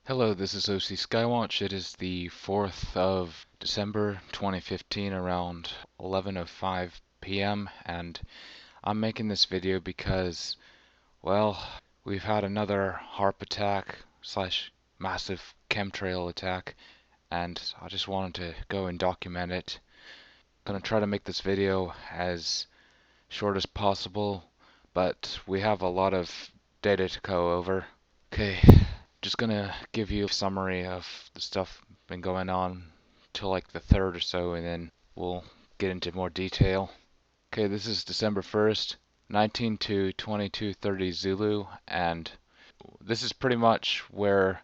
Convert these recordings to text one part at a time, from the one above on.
Hello, this is OC Skywatch. It is the 4th of December 2015 around 11:05 p.m. and I'm making this video because, well, we've had another HAARP attack slash massive chemtrail attack and I just wanted to go and document it. Gonna try to make this video as short as possible, but we have a lot of data to go over. Okay, just gonna give you a summary of the stuff been going on till like the 3rd or so, and then we'll get into more detail. Okay, this is December 1st, 19 to 22:30 Zulu, and this is pretty much where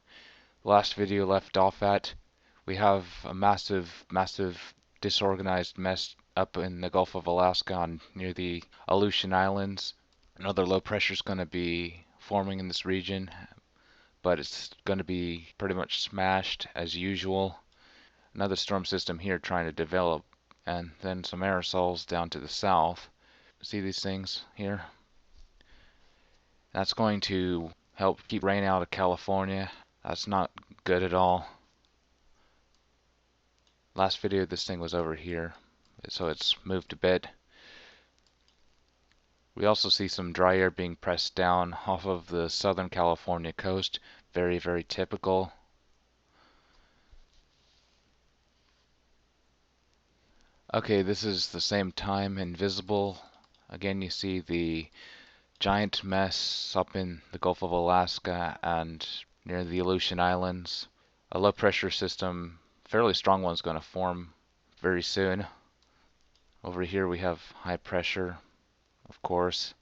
last video left off at. We have a massive disorganized mess up in the Gulf of Alaska near the Aleutian Islands. Another low pressure is going to be forming in this region, but it's going to be pretty much smashed as usual. Another storm system here trying to develop, and then some aerosols down to the south. See these things here? That's going to help keep rain out of California. That's not good at all. Last video this thing was over here, so it's moved a bit. We also see some dry air being pressed down off of the Southern California coast. Very typical. Okay, this is the same time invisible. Again, you see the giant mess up in the Gulf of Alaska and near the Aleutian Islands. A low pressure system, fairly strong one, is going to form very soon. Over here we have high pressure, of course.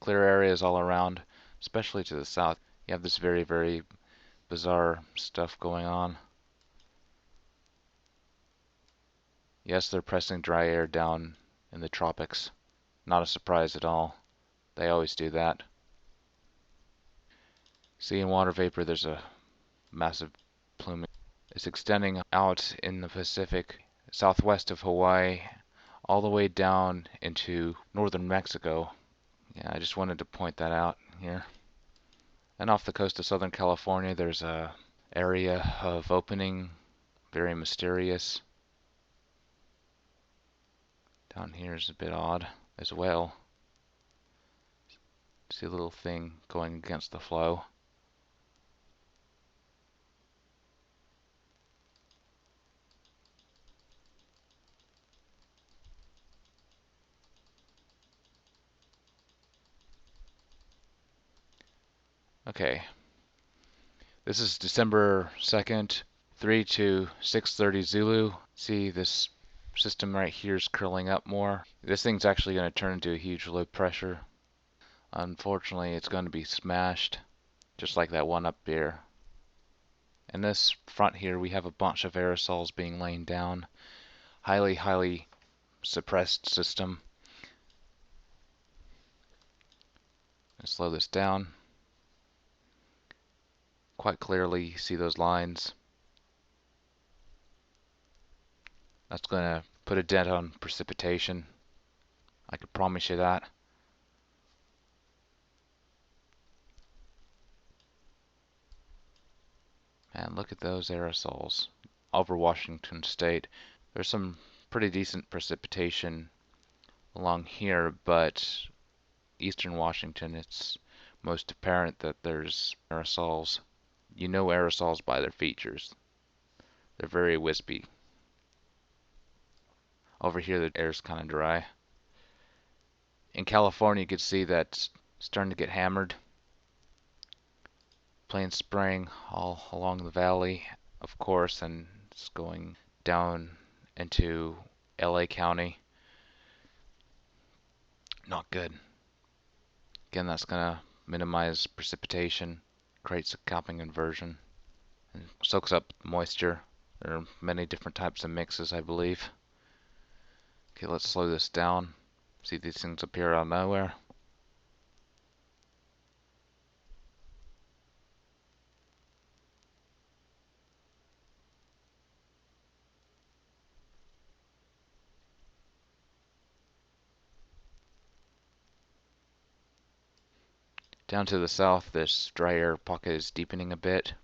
Clear areas all around, especially to the south. You have this very bizarre stuff going on. Yes, they're pressing dry air down in the tropics. Not a surprise at all. They always do that. See, in water vapor there's a massive plume. It's extending out in the Pacific, southwest of Hawaii, all the way down into northern Mexico. Yeah, I just wanted to point that out here. And off the coast of Southern California there's a area of opening, very mysterious. Down here is a bit odd as well. See a little thing going against the flow. Okay, this is December 2nd, 3 to 6:30 Zulu. See, this system right here is curling up more. This thing's actually going to turn into a huge low pressure. Unfortunately, it's going to be smashed, just like that one up here. In this front here, we have a bunch of aerosols being laid down. Highly suppressed system. Let's slow this down. Quite clearly see those lines. That's going to put a dent on precipitation. I can promise you that. And look at those aerosols over Washington State. There's some pretty decent precipitation along here, but eastern Washington, it's most apparent that there's aerosols. You know aerosols by their features. They're very wispy. Over here the air's kind of dry. In California you could see that it's starting to get hammered. Planes spraying all along the valley, of course, and it's going down into LA County. Not good. Again, that's going to minimize precipitation, creates a capping inversion, and soaks up moisture. There are many different types of mixes, I believe. Okay, let's slow this down. See, these things appear out of nowhere. Down to the south, this dry air pocket is deepening a bit.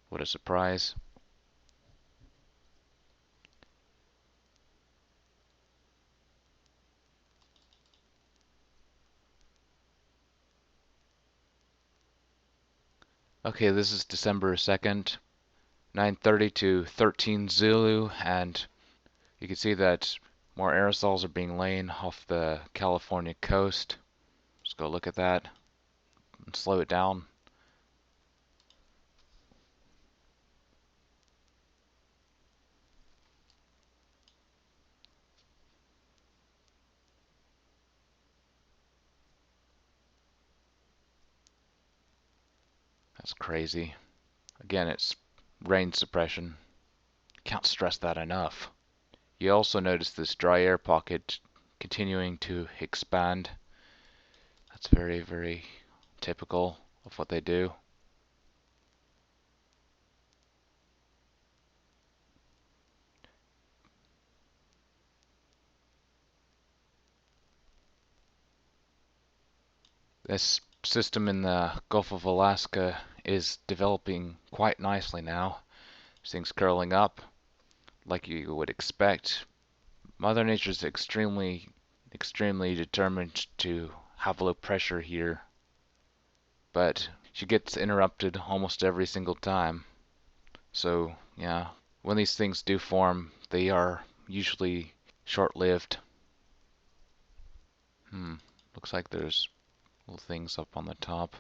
What a surprise. Okay, this is December 2nd, 9:30 to 13 Zulu, and you can see that more aerosols are being laid off the California coast. Let's go look at that and slow it down. That's crazy. Again, it's rain suppression. Can't stress that enough. You also notice this dry air pocket continuing to expand. That's very, very typical of what they do. This system in the Gulf of Alaska is developing quite nicely now. Things curling up like you would expect. Mother Nature is extremely determined to have low pressure here, but she gets interrupted almost every single time. So, yeah, when these things do form, they are usually short-lived. Looks like there's little things up on the top.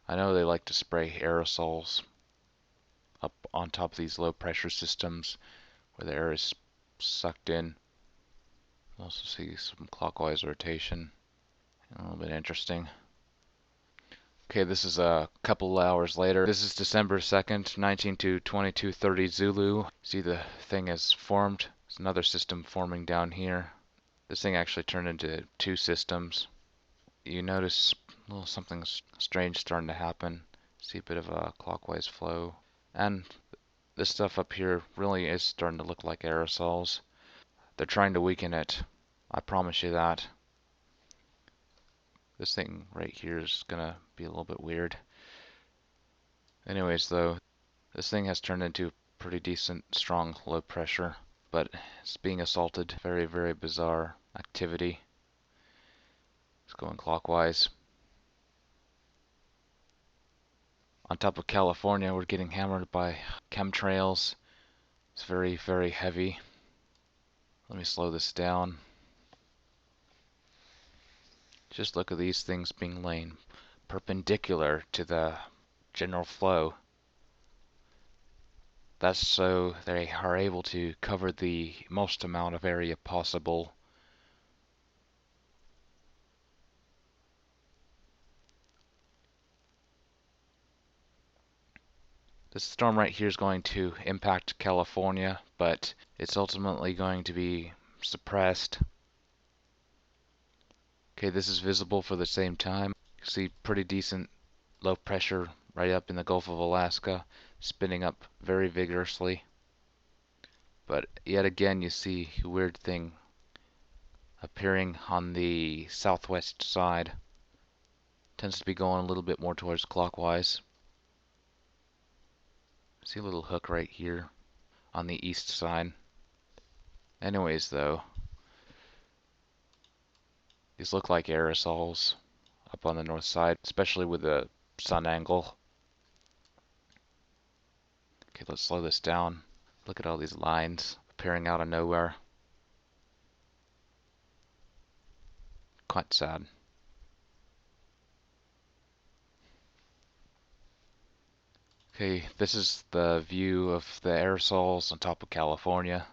I know they like to spray aerosols up on top of these low pressure systems where the air is sucked in. Also see some clockwise rotation. A little bit interesting. Okay, this is a couple hours later. This is December 2nd, 19 to 22:30 Zulu. See the thing has formed. There's another system forming down here. This thing actually turned into two systems. You notice a little something strange starting to happen. See a bit of a clockwise flow. And this stuff up here really is starting to look like aerosols. They're trying to weaken it. I promise you that. This thing right here is gonna be a little bit weird. Anyways though, this thing has turned into pretty decent, strong, low pressure, but it's being assaulted. Very, very bizarre activity. It's going clockwise. On top of California, we're getting hammered by chemtrails. It's very, very heavy. Let me slow this down. Just look at these things being laid perpendicular to the general flow. That's so they are able to cover the most amount of area possible. This storm right here is going to impact California, but it's ultimately going to be suppressed. Okay, this is visible for the same time. You see pretty decent low pressure right up in the Gulf of Alaska, spinning up very vigorously. But yet again, you see a weird thing appearing on the southwest side. Tends to be going a little bit more towards clockwise. See a little hook right here on the east side. Anyways though, these look like aerosols up on the north side, especially with the sun angle. Okay, let's slow this down. Look at all these lines appearing out of nowhere. Quite sad. Okay, this is the view of the aerosols on top of California.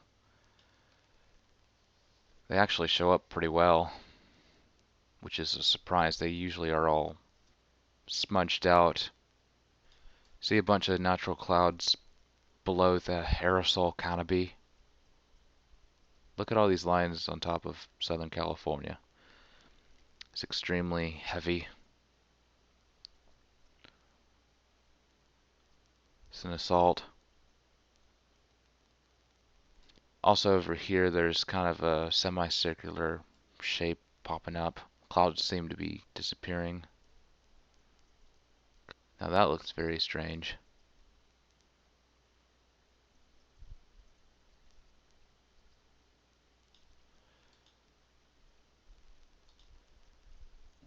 They actually show up pretty well, which is a surprise. They usually are all smudged out. See a bunch of natural clouds below the aerosol canopy. Look at all these lines on top of Southern California. It's extremely heavy. It's an assault. Also over here there's kind of a semicircular shape popping up. clouds seem to be disappearing. Now that looks very strange.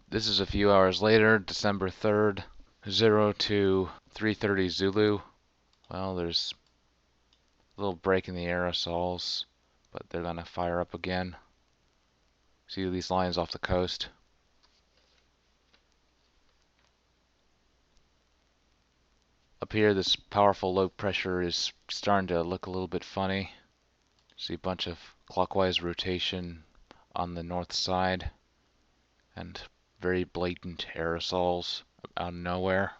This is a few hours later, December 3rd, 0 to 3:30 Zulu. Well, there's a little break in the aerosols, but they're gonna fire up again. See these lines off the coast? Up here, this powerful low pressure is starting to look a little bit funny. See a bunch of clockwise rotation on the north side and very blatant aerosols out of nowhere.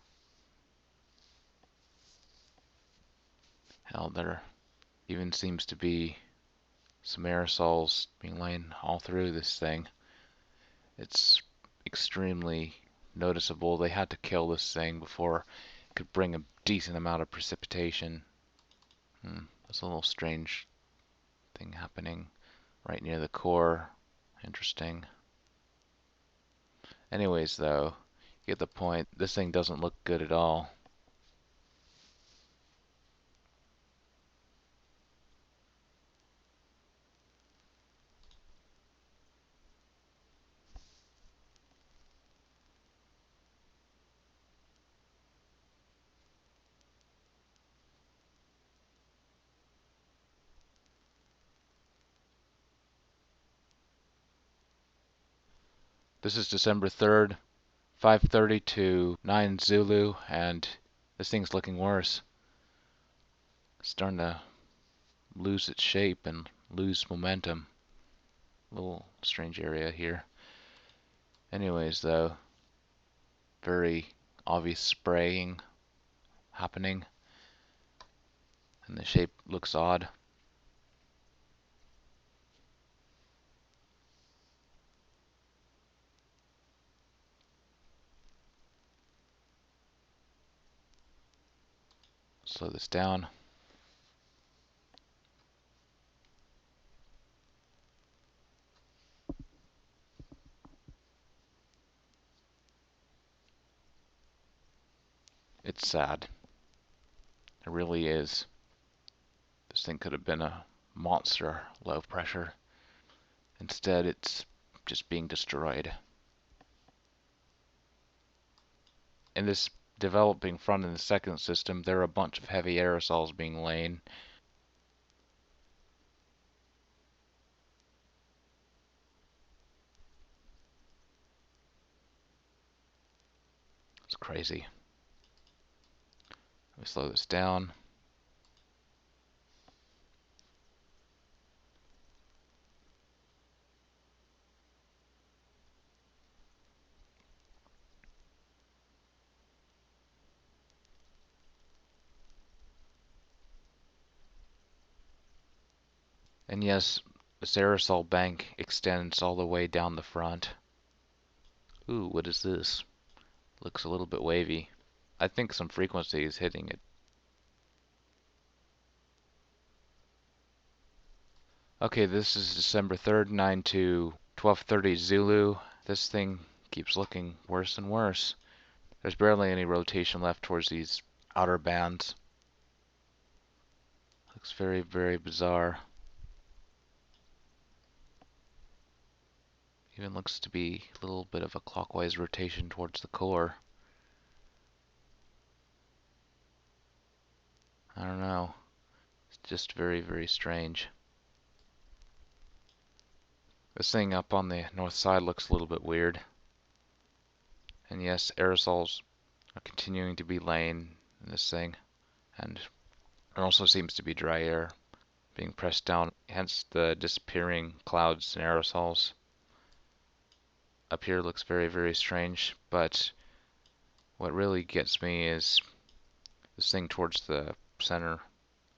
Hell, there even seems to be some aerosols being lain all through this thing. It's extremely noticeable. They had to kill this thing before it could bring a decent amount of precipitation. There's a little strange thing happening right near the core. Interesting. Anyways, though, you get the point. This thing doesn't look good at all. This is December 3rd, 5:30 to 9 Zulu, and this thing's looking worse. It's starting to lose its shape and lose momentum. A little strange area here. Anyways, though, very obvious spraying happening, and the shape looks odd. Slow this down. It's sad. It really is. This thing could have been a monster low pressure. Instead, it's just being destroyed. In this developing front and second system, there are a bunch of heavy aerosols being lain. It's crazy. Let me slow this down. And yes, this aerosol bank extends all the way down the front. Ooh, what is this? Looks a little bit wavy. I think some frequency is hitting it. Okay, this is December 3rd, 9 to 12:30 Zulu. This thing keeps looking worse and worse. There's barely any rotation left towards these outer bands. Looks very, very bizarre. Even looks to be a little bit of a clockwise rotation towards the core. I don't know. It's just very, very strange. This thing up on the north side looks a little bit weird. And yes, aerosols are continuing to be lain in this thing. And there also seems to be dry air being pressed down, hence the disappearing clouds and aerosols. Up here looks very, very strange, but what really gets me is this thing towards the center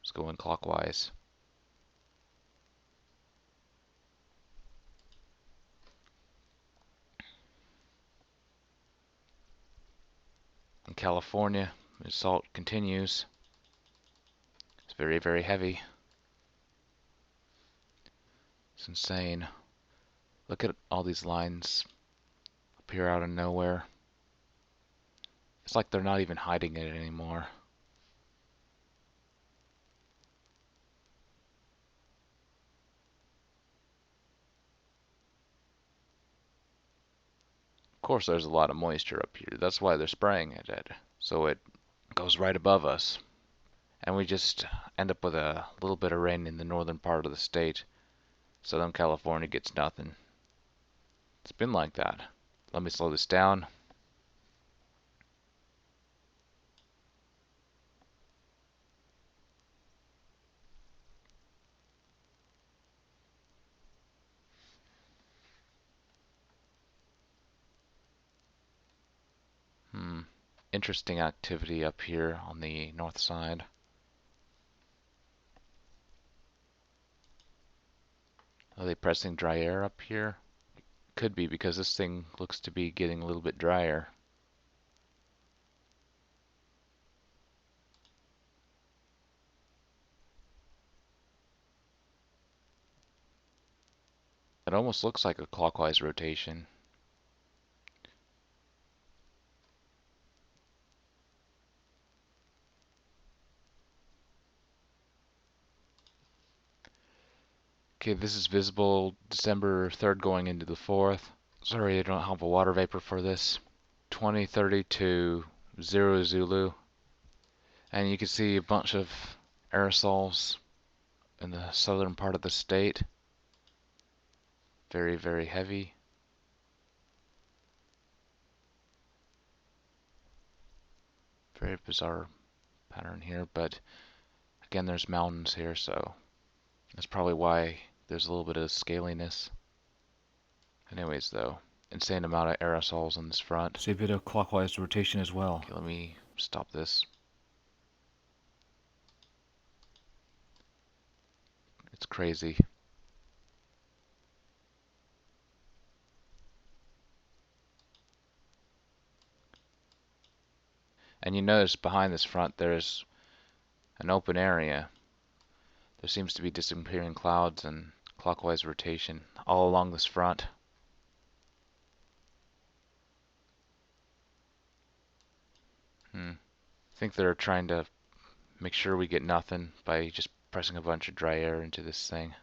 is going clockwise. In California, the assault continues. It's very, very heavy. It's insane. Look at all these lines appear out of nowhere. It's like they're not even hiding it anymore. Of course, there's a lot of moisture up here. That's why they're spraying it at, so it goes right above us. And we just end up with a little bit of rain in the northern part of the state. Southern California gets nothing. It's been like that. Let me slow this down. Interesting activity up here on the north side. Are they pressing dry air up here? Could be, because this thing looks to be getting a little bit drier. It almost looks like a clockwise rotation. Okay, this is visible December 3rd going into the 4th. Sorry, I don't have a water vapor for this. 2030 to 0 Zulu. And you can see a bunch of aerosols in the southern part of the state. Very, very heavy. Very bizarre pattern here, but again, there's mountains here, so that's probably why there's a little bit of scaliness. Anyways, though, insane amount of aerosols in this front. See a bit of clockwise rotation as well. Okay, let me stop this. It's crazy. And you notice behind this front there's an open area. There seems to be disappearing clouds and clockwise rotation all along this front. I think they're trying to make sure we get nothing by just pressing a bunch of dry air into this thing.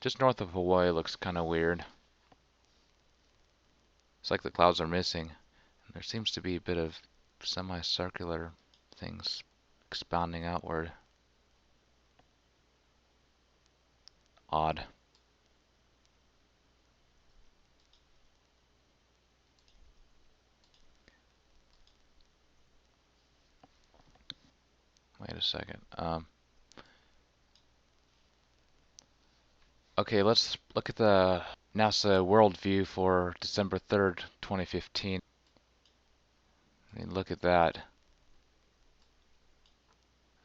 Just north of Hawaii looks kind of weird. It's like the clouds are missing. And there seems to be a bit of semicircular things expounding outward. Odd. Wait a second. Okay, let's look at the NASA world view for December 3rd, 2015. I mean, look at that.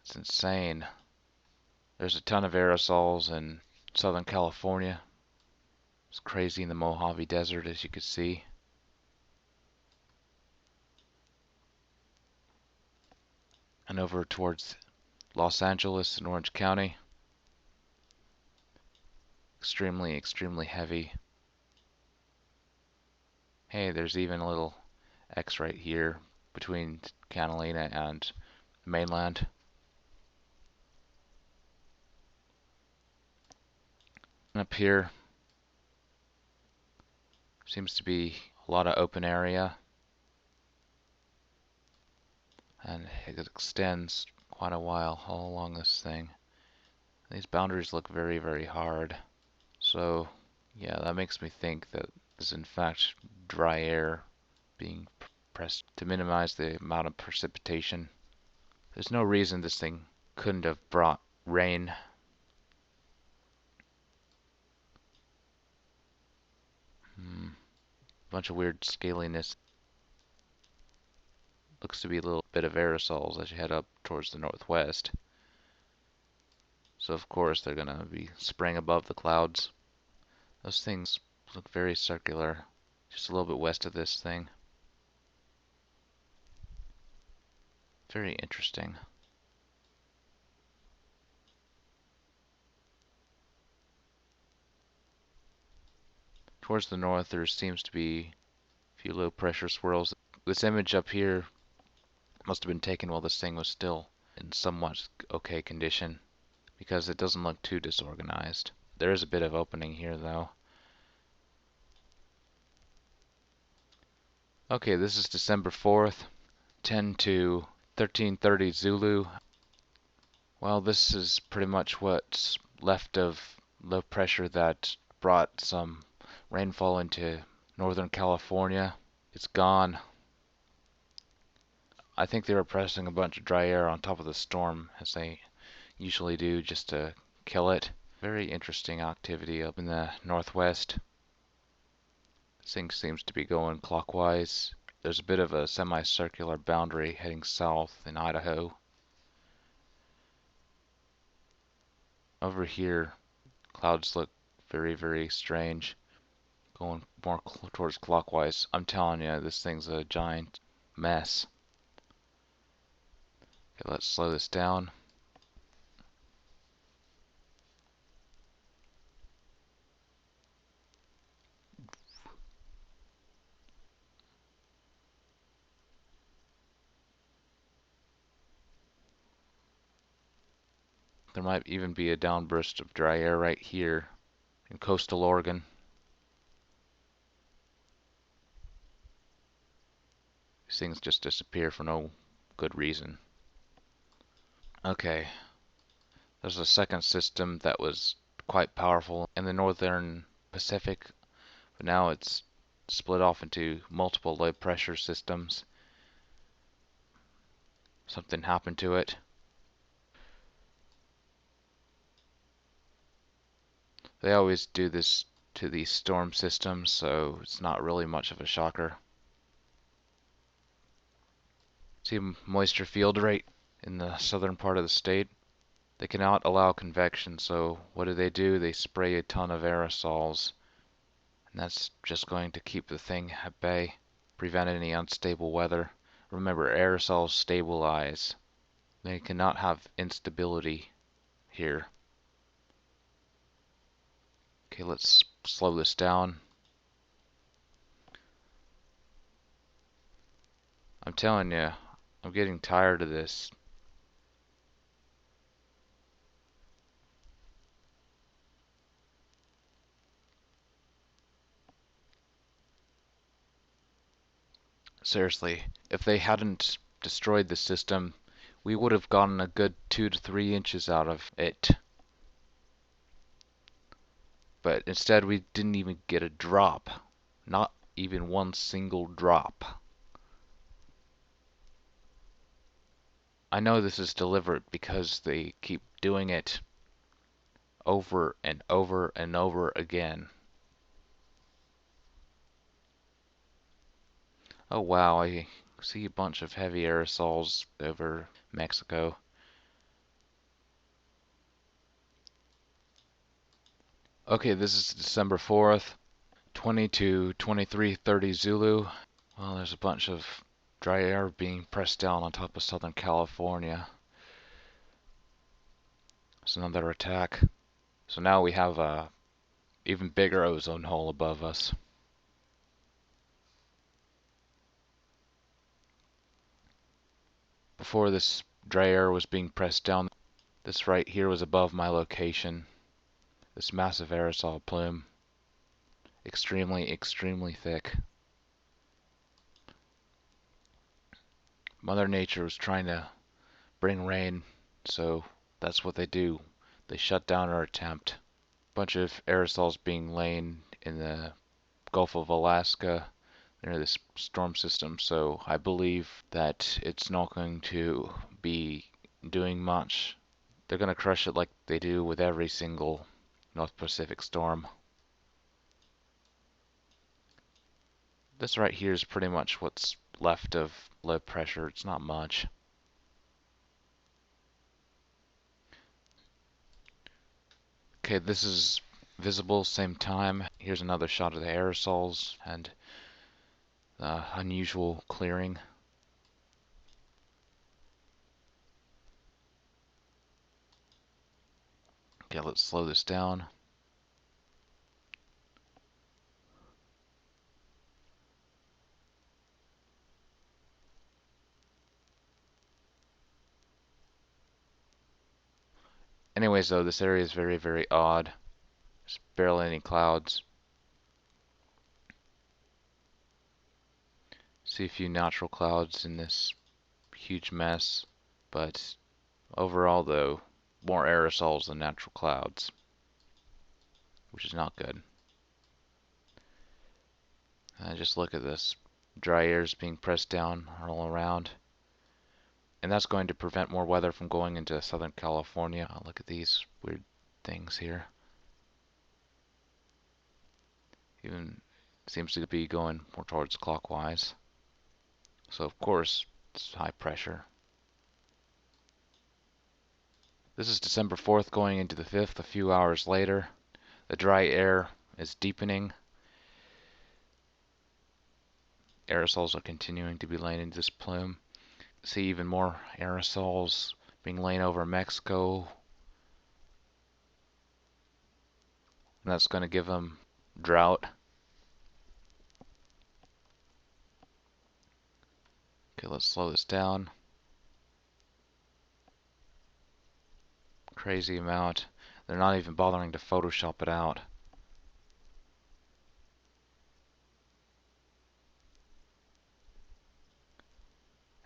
It's insane. There's a ton of aerosols in Southern California. It's crazy in the Mojave Desert, as you can see. And over towards Los Angeles and Orange County. Extremely, extremely heavy. Hey, there's even a little X right here between Catalina and mainland. And up here seems to be a lot of open area. And it extends quite a while all along this thing. These boundaries look very, very hard. So, yeah, that makes me think that this is in fact dry air being pressed to minimize the amount of precipitation. There's no reason this thing couldn't have brought rain. Bunch of weird scaliness. Looks to be a little bit of aerosols as you head up towards the northwest. So of course they're gonna be spraying above the clouds. Those things look very circular, just a little bit west of this thing. Very interesting. Towards the north there seems to be a few low pressure swirls. This image up here must have been taken while this thing was still in somewhat okay condition, because it doesn't look too disorganized. There is a bit of opening here though. Okay, this is December 4th, 10 to 13:30 Zulu. Well, this is pretty much what's left of low pressure that brought some rainfall into Northern California. It's gone. I think they were pressing a bunch of dry air on top of the storm, as they usually do, just to kill it. Very interesting activity up in the northwest. This thing seems to be going clockwise. There's a bit of a semicircular boundary heading south in Idaho. Over here, clouds look very, very strange, going more towards clockwise. I'm telling you, this thing's a giant mess. Okay, let's slow this down. There might even be a downburst of dry air right here in coastal Oregon. These things just disappear for no good reason. Okay, there's a second system that was quite powerful in the northern Pacific, but now it's split off into multiple low pressure systems. Something happened to it. They always do this to these storm systems, so it's not really much of a shocker. See moisture field rate in the southern part of the state? They cannot allow convection, so what do? They spray a ton of aerosols, and that's just going to keep the thing at bay, prevent any unstable weather. Remember, aerosols stabilize. They cannot have instability here. Okay, let's slow this down. I'm telling you, I'm getting tired of this. Seriously, if they hadn't destroyed the system, we would have gotten a good 2 to 3 inches out of it. But instead we didn't even get a drop. Not even one single drop. I know this is deliberate because they keep doing it over and over and over again. Oh wow, I see a bunch of heavy aerosols over Mexico. Okay, this is December 4th, 20 to 23:30 Zulu. Well, there's a bunch of dry air being pressed down on top of Southern California. It's another attack. So now we have a even bigger ozone hole above us. Before this dry air was being pressed down, this right here was above my location. This massive aerosol plume. Extremely, extremely thick. Mother Nature was trying to bring rain, so that's what they do. They shut down our attempt. Bunch of aerosols being laid in the Gulf of Alaska near this storm system, so I believe that it's not going to be doing much. They're going to crush it like they do with every single North Pacific storm. This right here is pretty much what's left of low pressure. It's not much. Okay, this is visible same time. Here's another shot of the aerosols and unusual clearing. Okay, let's slow this down. Anyways, though, this area is very, very odd. There's barely any clouds. See a few natural clouds in this huge mess, but overall, though, more aerosols than natural clouds, which is not good. Just look at this. Dry air is being pressed down all around. And that's going to prevent more weather from going into Southern California. Oh, look at these weird things here. Even seems to be going more towards clockwise. So of course, it's high pressure. This is December 4th going into the 5th, a few hours later. The dry air is deepening. Aerosols are continuing to be laying into this plume. See even more aerosols being laid over Mexico. And that's going to give them drought. Okay, let's slow this down. Crazy amount. They're not even bothering to Photoshop it out.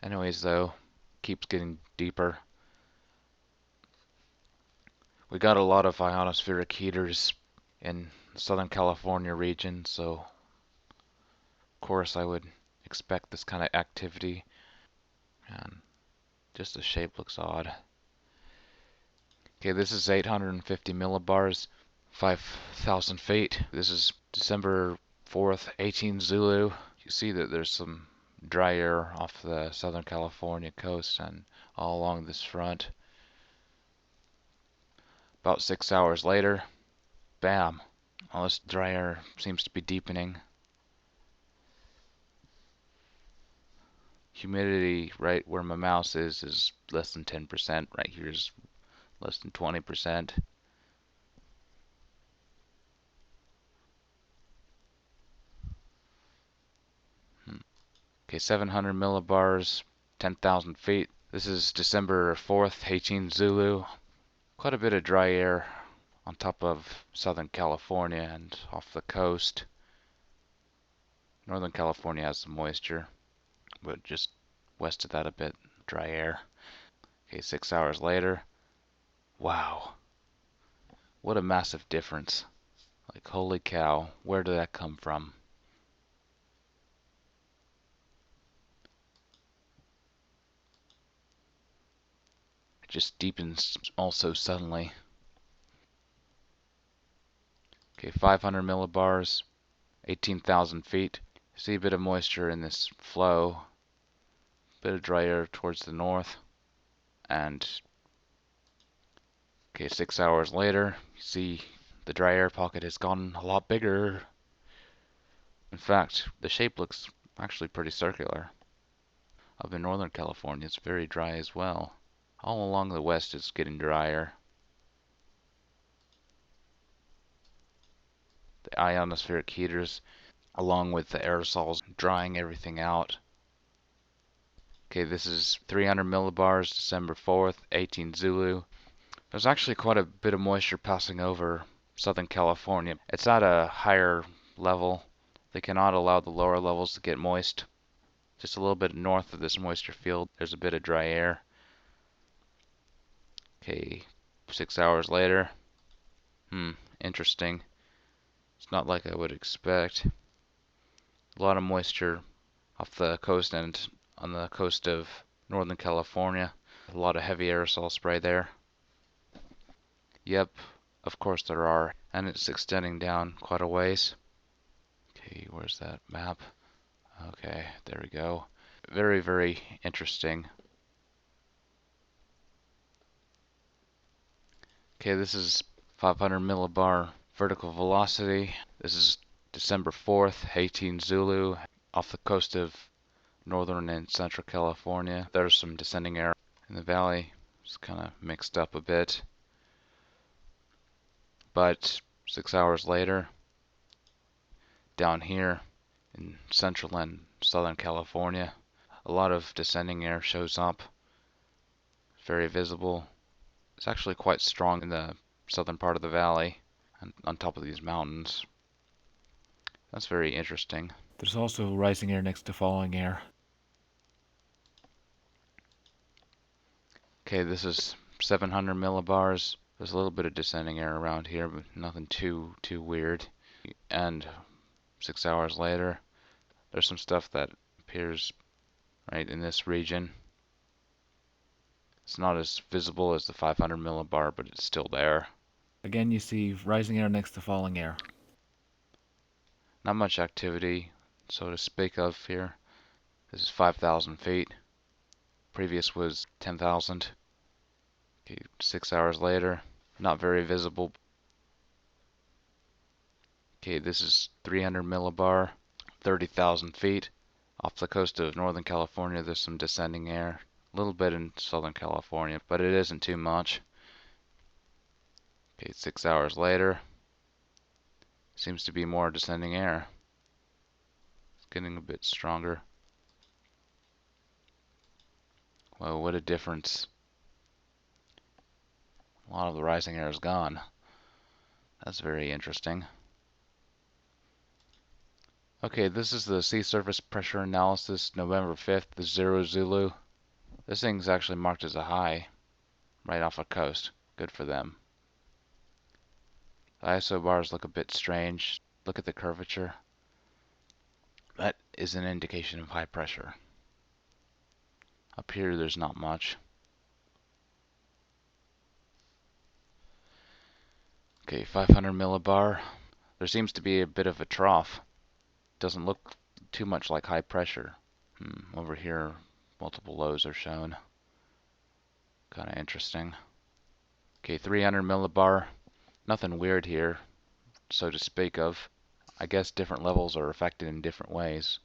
Anyways, though, keeps getting deeper. We got a lot of ionospheric heaters in the Southern California region, so of course I would expect this kind of activity. And just the shape looks odd. Okay, this is 850 millibars, 5,000 feet. This is December 4th, 18 Zulu. You see that there's some dry air off the Southern California coast and all along this front. About 6 hours later, bam, all this dry air seems to be deepening. Humidity right where my mouse is less than 10%. Right here is less than 20%. Okay, 700 millibars, 10,000 feet. This is December 4th, 18 Zulu. Quite a bit of dry air on top of Southern California and off the coast. Northern California has some moisture, but just west of that a bit, dry air. Okay, 6 hours later. Wow. What a massive difference. Like, holy cow, where did that come from? It just deepens also suddenly. Okay, 500 millibars, 18,000 feet. See a bit of moisture in this flow. Bit of dry air towards the north. And, okay, 6 hours later, you see the dry air pocket has gotten a lot bigger. In fact, the shape looks actually pretty circular. Up in Northern California, it's very dry as well. All along the west, it's getting drier. The ionospheric heaters, along with the aerosols, drying everything out. Okay, this is 300 millibars, December 4th, 18 Zulu. There's actually quite a bit of moisture passing over Southern California. It's at a higher level. They cannot allow the lower levels to get moist. Just a little bit north of this moisture field, there's a bit of dry air. Okay, 6 hours later. Interesting. It's not like I would expect. A lot of moisture off the coast and on the coast of Northern California. A lot of heavy aerosol spray there. Yep, of course there are. And it's extending down quite a ways. Okay, where's that map? Okay, there we go. Very, very interesting. Okay, this is 500 millibar vertical velocity. This is December 4th, 18 Zulu, off the coast of Northern and Central California. There's some descending air in the valley. It's kind of mixed up a bit. But 6 hours later, down here in Central and Southern California, a lot of descending air shows up. Very visible. It's actually quite strong in the southern part of the valley and on top of these mountains. That's very interesting. There's also rising air next to falling air. Okay, this is 700 millibars. There's a little bit of descending air around here, but nothing too weird. And 6 hours later, there's some stuff that appears right in this region. It's not as visible as the 500 millibar, but it's still there. Again, you see rising air next to falling air. Not much activity, so to speak of here. This is 5,000 feet. Previous was 10,000. Okay, 6 hours later, not very visible. Okay, this is 300 millibar, 30,000 feet. Off the coast of Northern California, there's some descending air. A little bit in Southern California, but it isn't too much. Okay, 6 hours later, seems to be more descending air. It's getting a bit stronger. Well, what a difference. A lot of the rising air is gone. That's very interesting. Okay, this is the sea surface pressure analysis, November 5th, the 0 Zulu. This thing's actually marked as a high, right off the coast. Good for them. The ISO bars look a bit strange. Look at the curvature. That is an indication of high pressure. Up here, there's not much. Okay, 500 millibar. There seems to be a bit of a trough. Doesn't look too much like high pressure. Over here, multiple lows are shown. Kind of interesting. Okay, 300 millibar. Nothing weird here, so to speak of. I guess different levels are affected in different ways.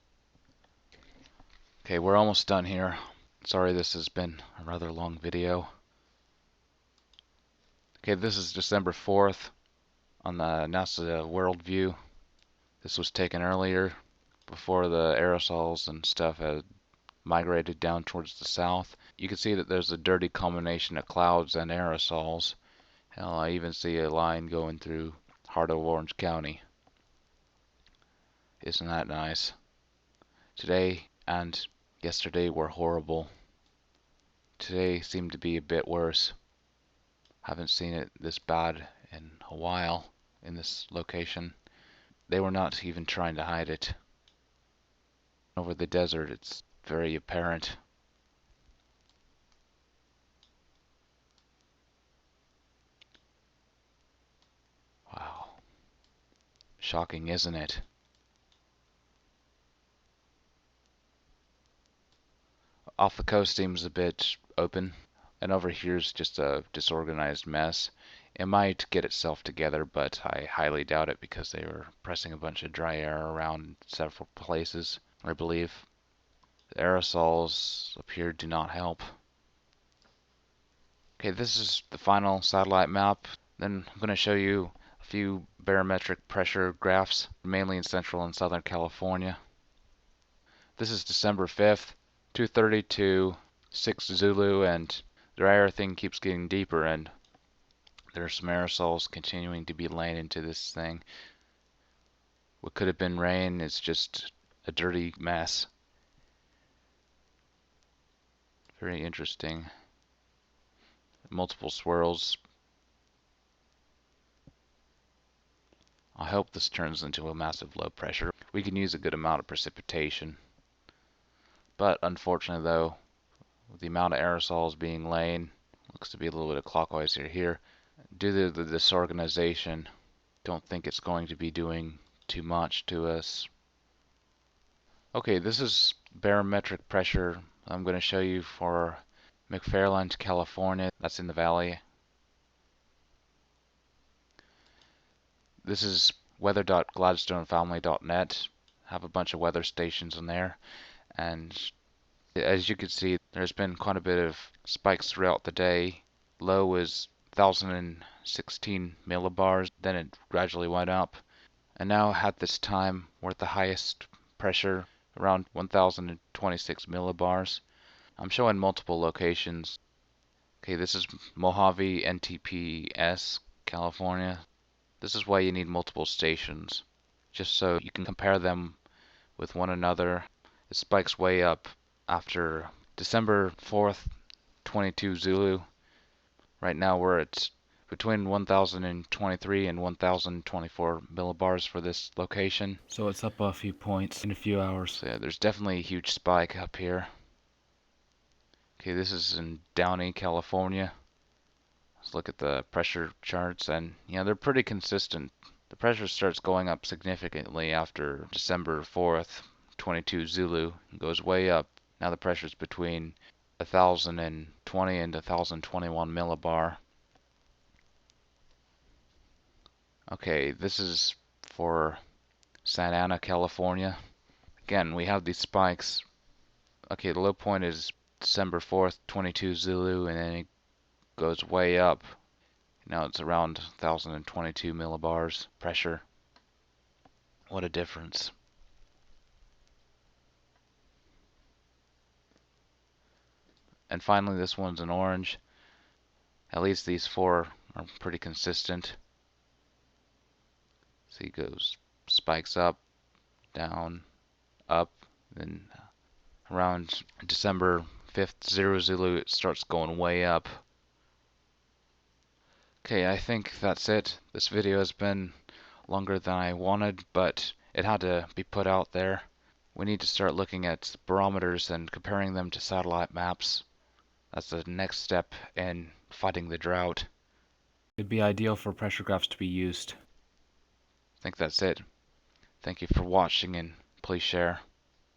Okay, we're almost done here. Sorry this has been a rather long video. Okay, this is December 4th on the NASA World View. This was taken earlier before the aerosols and stuff had migrated down towards the south. You can see that there's a dirty combination of clouds and aerosols. Hell, I even see a line going through heart of Orange County. Isn't that nice? Today and yesterday were horrible. Today seemed to be a bit worse. Haven't seen it this bad in a while in this location. They were not even trying to hide it. Over the desert, it's very apparent. Wow. Shocking, isn't it? Off the coast seems a bit open, and over here's just a disorganized mess. It might get itself together, but I highly doubt it because they were pressing a bunch of dry air around in several places, I believe. The aerosols appear to not help. Okay, this is the final satellite map. Then I'm going to show you a few barometric pressure graphs, mainly in Central and Southern California. This is December 5th, 2:32, 6 Zulu, and the air thing keeps getting deeper, and there's some aerosols continuing to be laying into this thing. What could have been rain is just a dirty mess. Very interesting. Multiple swirls. I hope this turns into a massive low pressure. We can use a good amount of precipitation. But unfortunately though, with the amount of aerosols being laid, looks to be a little bit of clockwise here. Due to the disorganization, don't think it's going to be doing too much to us. Okay, this is barometric pressure I'm going to show you for McFarland, California. That's in the valley. This is weather.gladstonefamily.net. Have a bunch of weather stations in there, and as you can see, there's been quite a bit of spikes throughout the day. Low was 1016 millibars, then it gradually went up, and now at this time we're at the highest pressure around 1026 millibars. I'm showing multiple locations. Okay, this is Mojave NTPS, California. This is why you need multiple stations, just so you can compare them with one another. It spikes way up after December 4th, 22 Zulu. Right now we're at between 1023 and 1024 millibars for this location. So it's up a few points in a few hours. So yeah, there's definitely a huge spike up here. Okay, this is in Downey, California. Let's look at the pressure charts, and yeah, they're pretty consistent. The pressure starts going up significantly after December 4th, 22 Zulu. It goes way up. Now the pressure's between 1020 and 1021 millibar. Okay, this is for Santa Ana, California. Again, we have these spikes. Okay, the low point is December 4th, 22 Zulu, and then it goes way up. Now it's around 1022 millibars pressure. What a difference. And finally, this one's in orange. At least these four are pretty consistent. See, it goes, spikes up, down, up, then around December 5th, 0 Zulu, it starts going way up. Okay, I think that's it. This video has been longer than I wanted, but it had to be put out there. We need to start looking at barometers and comparing them to satellite maps. That's the next step in fighting the drought. It'd be ideal for pressure graphs to be used. I think that's it. Thank you for watching, and please share.